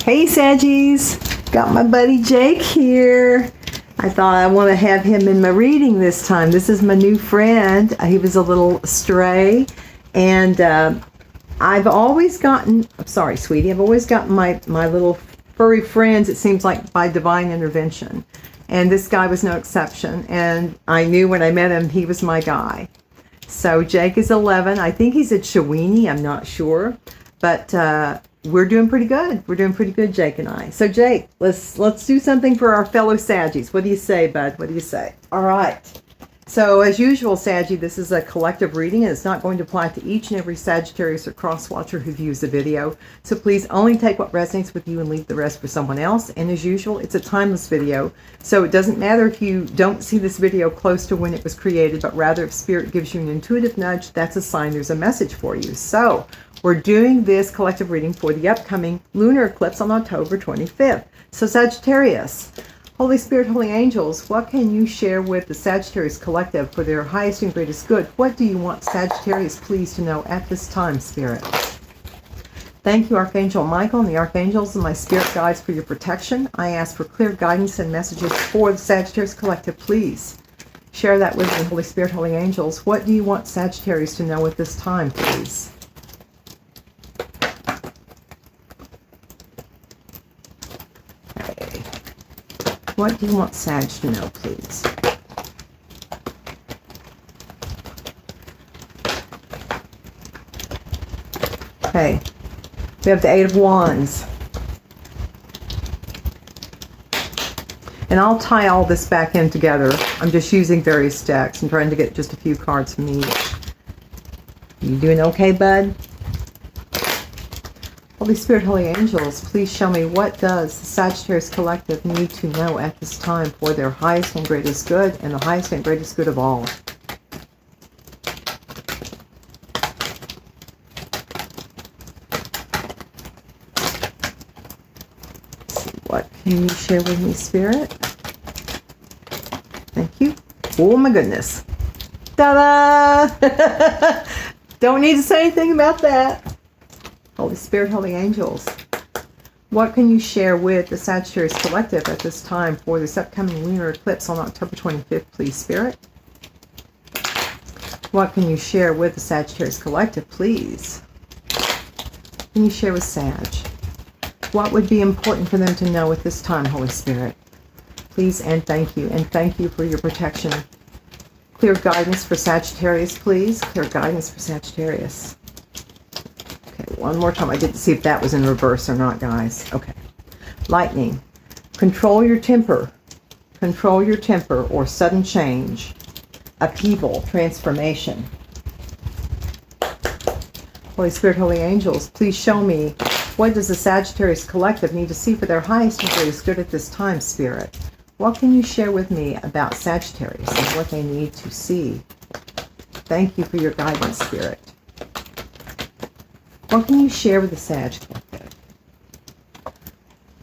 Hey Saggies, got my buddy Jake here. I thought I want to have him in my reading this time. This is my new friend. He was a little stray, and I've always gotten, I'm sorry sweetie, I've always gotten my little furry friends, it seems like by divine intervention. And this guy was no exception, and I knew when I met him he was my guy. So Jake is 11. I think he's a Chiweenie, I'm not sure, but we're doing pretty good. We're doing pretty good, Jake and I. So Jake, let's do something for our fellow Saggies. What do you say, bud? What do you say? All right. So as usual, Saggy, this is a collective reading, and it's not going to apply to each and every Sagittarius or cross-watcher who views the video. So please only take what resonates with you and leave the rest for someone else. And as usual, it's a timeless video. So it doesn't matter if you don't see this video close to when it was created, but rather if Spirit gives you an intuitive nudge, that's a sign there's a message for you. So we're doing this collective reading for the upcoming lunar eclipse on October 25th. So Sagittarius, Holy Spirit, Holy Angels, what can you share with the Sagittarius Collective for their highest and greatest good? What do you want Sagittarius please to know at this time, Spirit? Thank you, Archangel Michael and the Archangels and my Spirit guides for your protection. I ask for clear guidance and messages for the Sagittarius Collective, please. Share that with me, Holy Spirit, Holy Angels. What do you want Sagittarius to know at this time, please? What do you want Sag to know, please? Okay, we have the Eight of Wands. And I'll tie all this back in together. I'm just using various decks and trying to get just a few cards from each. You doing okay, bud? Holy Spirit, Holy Angels, please show me what does the Sagittarius Collective need to know at this time for their highest and greatest good and the highest and greatest good of all. Let's see, what can you share with me, Spirit? Thank you. Oh my goodness. Ta-da! Don't need to say anything about that. Holy Spirit, Holy Angels, what can you share with the Sagittarius Collective at this time for this upcoming lunar eclipse on October 25th, please, Spirit? What can you share with the Sagittarius Collective, please? Can you share with Sag? What would be important for them to know at this time, Holy Spirit? Please and thank you for your protection. Clear guidance for Sagittarius, please. Clear guidance for Sagittarius. One more time. I didn't see if that was in reverse or not, guys. Okay. Lightning. Control your temper. Control your temper or sudden change. Upheaval. Transformation. Holy Spirit, Holy Angels, please show me what does the Sagittarius Collective need to see for their highest and greatest good at this time, Spirit? What can you share with me about Sagittarius and what they need to see? Thank you for your guidance, Spirit. What can you share with the Sag Collective?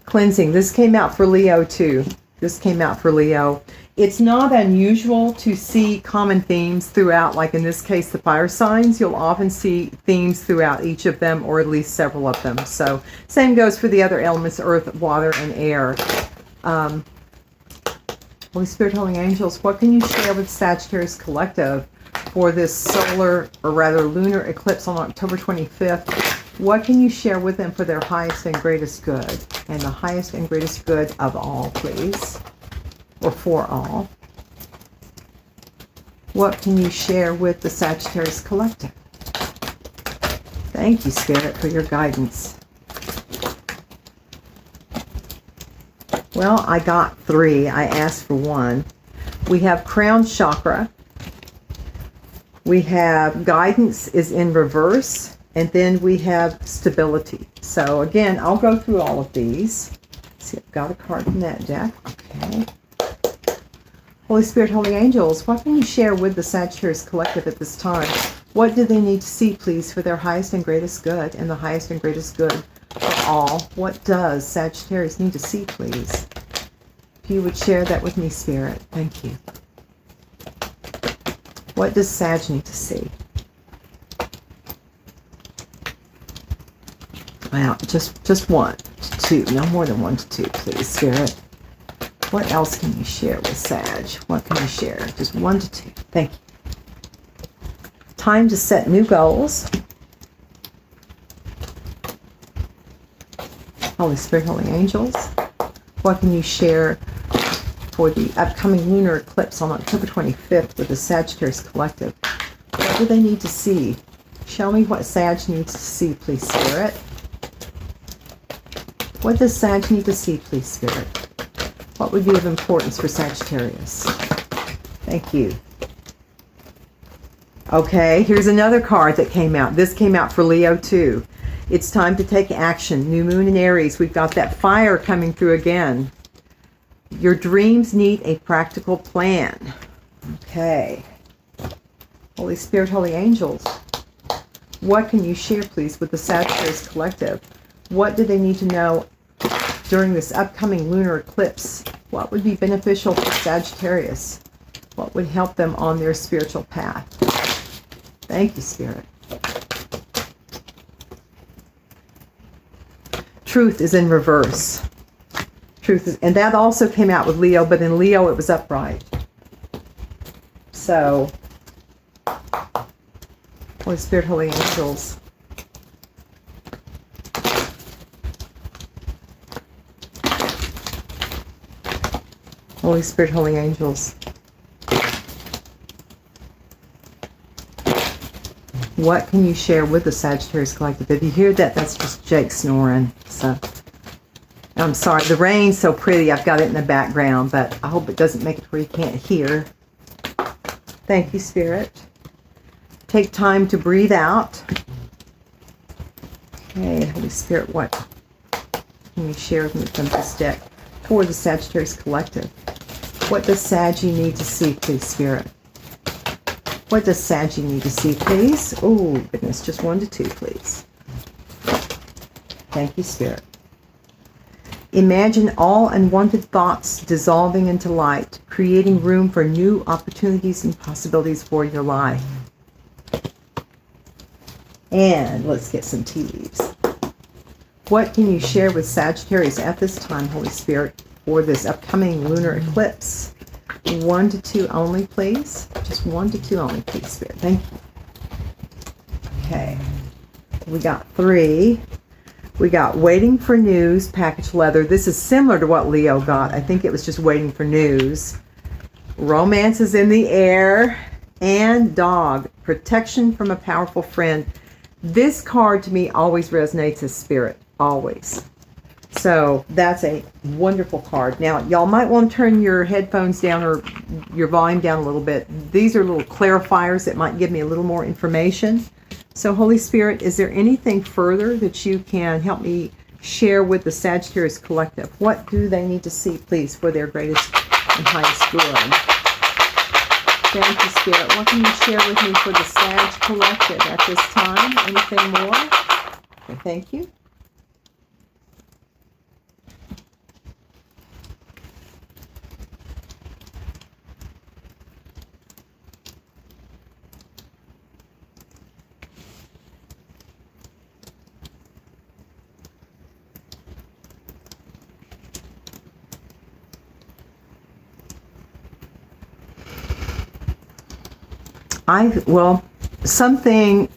Cleansing. This came out for Leo too. This came out for Leo. It's not unusual to see common themes throughout, like in this case, the fire signs. You'll often see themes throughout each of them, or at least several of them. So same goes for the other elements, earth, water, and air. Holy Spirit, Holy Angels, what can you share with Sagittarius Collective for this solar, or rather lunar eclipse on October 25th? What can you share with them for their highest and greatest good? And the highest and greatest good of all, please. Or for all. What can you share with the Sagittarius Collective? Thank you, Spirit, for your guidance. Well, I got 3. I asked for 1. We have Crown Chakra. We have guidance is in reverse, and then we have stability. So again, I'll go through all of these. Let's see, I've got a card from that deck. Okay. Holy Spirit, Holy Angels, what can you share with the Sagittarius Collective at this time? What do they need to see, please, for their highest and greatest good and the highest and greatest good for all? What does Sagittarius need to see, please? If you would share that with me, Spirit. Thank you. What does Sag need to see? Wow, just one. to 2. No more than 1 to 2, please, Spirit. What else can you share with Sag? What can you share? Just 1 to 2. Thank you. Time to set new goals. Holy Spirit, Holy Angels. What can you share for the upcoming lunar eclipse on October 25th with the Sagittarius Collective? What do they need to see? Show me what Sag needs to see, please, Spirit. What does Sag need to see, please, Spirit? What would be of importance for Sagittarius? Thank you. Okay, here's another card that came out. This came out for Leo too. It's time to take action. New moon in Aries. We've got that fire coming through again. Your dreams need a practical plan. Okay. Holy Spirit, Holy Angels. What can you share, please, with the Sagittarius Collective? What do they need to know during this upcoming lunar eclipse? What would be beneficial for Sagittarius? What would help them on their spiritual path? Thank you, Spirit. Truth is in reverse. Truth is, and that also came out with Leo, but in Leo it was upright. So, Holy Spirit, Holy Angels. Holy Spirit, Holy Angels. What can you share with the Sagittarius Collective? If you hear that, that's just Jake snoring. So, I'm sorry. The rain's so pretty. I've got it in the background, but I hope it doesn't make it where you can't hear. Thank you, Spirit. Take time to breathe out. Okay, Holy Spirit, what can you share with me from this deck for the Sagittarius Collective? What does Saggy need to see, please, Spirit? What does Saggy need to see, please? Oh, goodness, just 1 to 2, please. Thank you, Spirit. Imagine all unwanted thoughts dissolving into light, creating room for new opportunities and possibilities for your life. And let's get some tea leaves. What can you share with Sagittarius at this time, Holy Spirit, for this upcoming lunar eclipse? 1 to 2 only, please. Just 1 to 2 only, please, Spirit. Thank you. Okay. We got 3. We got waiting for news, package leather. This is similar to what Leo got. I think it was just waiting for news. Romance is in the air. And dog, protection from a powerful friend. This card to me always resonates as Spirit. Always. So that's a wonderful card. Now, y'all might want to turn your headphones down or your volume down a little bit. These are little clarifiers that might give me a little more information. So, Holy Spirit, is there anything further that you can help me share with the Sagittarius Collective? What do they need to see, please, for their greatest and highest good? Thank you, Spirit. What can you share with me for the Sag Collective at this time? Anything more? Okay, thank you.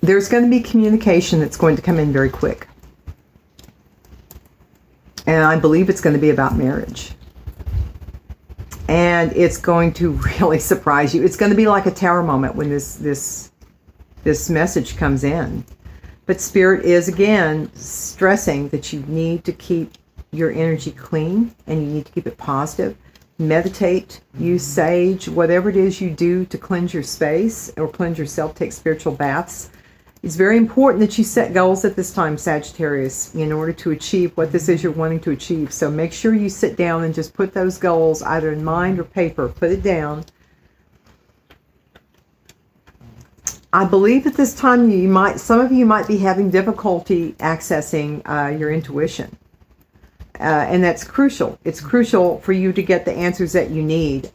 There's going to be communication that's going to come in very quick. And I believe it's going to be about marriage. And it's going to really surprise you. It's going to be like a tower moment when this message comes in. But Spirit is, again, stressing that you need to keep your energy clean and you need to keep it positive. Meditate, use sage, whatever it is you do to cleanse your space or cleanse yourself, take spiritual baths. It's very important that you set goals at this time, Sagittarius, in order to achieve what this is you're wanting to achieve. So make sure you sit down and just put those goals either in mind or paper. Put it down. I believe at this time some of you might be having difficulty accessing your intuition. And that's crucial. It's crucial for you to get the answers that you need.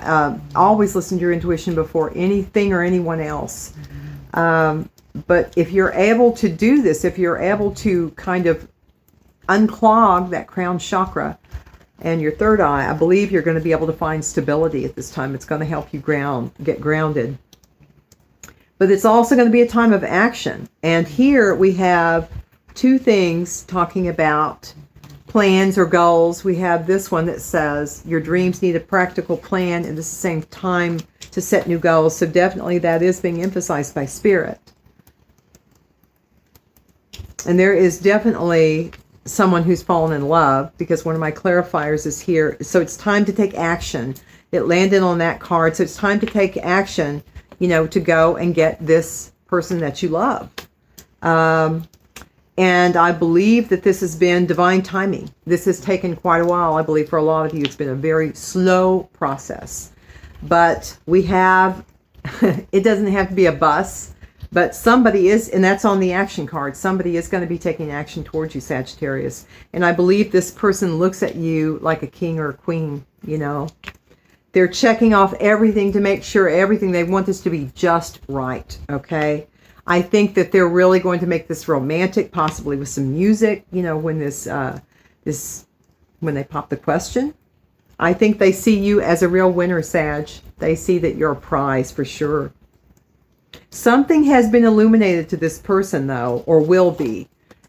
Always listen to your intuition before anything or anyone else. But if you're able to do this, if you're able to kind of unclog that crown chakra and your third eye, I believe you're going to be able to find stability at this time. It's going to help you get grounded. But it's also going to be a time of action. And here we have two things talking about plans or goals. We have this one that says your dreams need a practical plan, and this is the same time to set new goals. So definitely that is being emphasized by Spirit. And there is definitely someone who's fallen in love, because one of my clarifiers is here. So it's time to take action. It landed on that card. So it's time to take action, you know, to go and get this person that you love. And I believe that this has been divine timing. This has taken quite a while. I believe for a lot of you, it's been a very slow process. But we have, it doesn't have to be a bus, but somebody is, and that's on the action card. Somebody is going to be taking action towards you, Sagittarius. And I believe this person looks at you like a king or a queen, you know. They're checking off everything to make sure everything, they want this to be just right, okay? I think that they're really going to make this romantic, possibly with some music, you know, when when they pop the question. I think they see you as a real winner, Sag. They see that you're a prize for sure. Something has been illuminated to this person, though, or will be.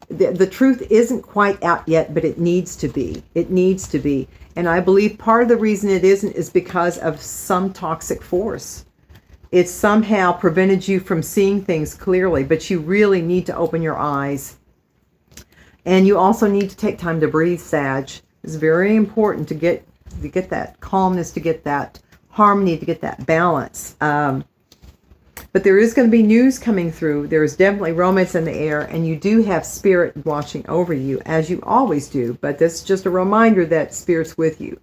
The truth isn't quite out yet, but it needs to be. It needs to be. And I believe part of the reason it isn't is because of some toxic force. It's somehow prevented you from seeing things clearly, but you really need to open your eyes. And you also need to take time to breathe, Sag. It's very important to get that calmness, to get that harmony, to get that balance. But there is going to be news coming through. There is definitely romance in the air, and you do have Spirit watching over you, as you always do. But this is just a reminder that Spirit's with you.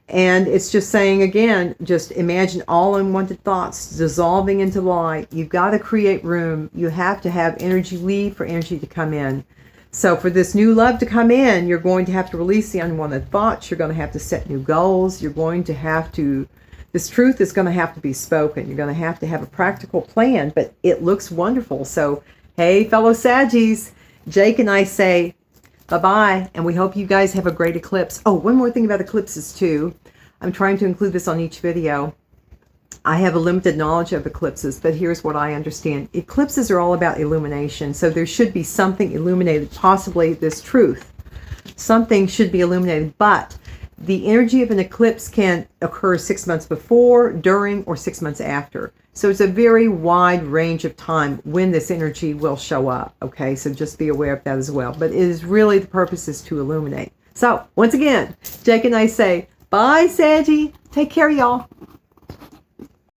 And it's just saying, again, just imagine all unwanted thoughts dissolving into light. You've got to create room. You have to have energy leave for energy to come in. So for this new love to come in, you're going to have to release the unwanted thoughts. You're going to have to set new goals. You're going to have to, this truth is going to have to be spoken. You're going to have a practical plan, but it looks wonderful. So, hey, fellow Saggies, Jake and I say bye-bye, and we hope you guys have a great eclipse. Oh, one more thing about eclipses, too. I'm trying to include this on each video. I have a limited knowledge of eclipses, but here's what I understand. Eclipses are all about illumination, so there should be something illuminated, possibly this truth. Something should be illuminated, but the energy of an eclipse can occur 6 months before, during, or 6 months after. So it's a very wide range of time when this energy will show up. Okay, so just be aware of that as well. But it is really, the purpose is to illuminate. So once again, Jake and I say, bye, Saggy. Take care, y'all.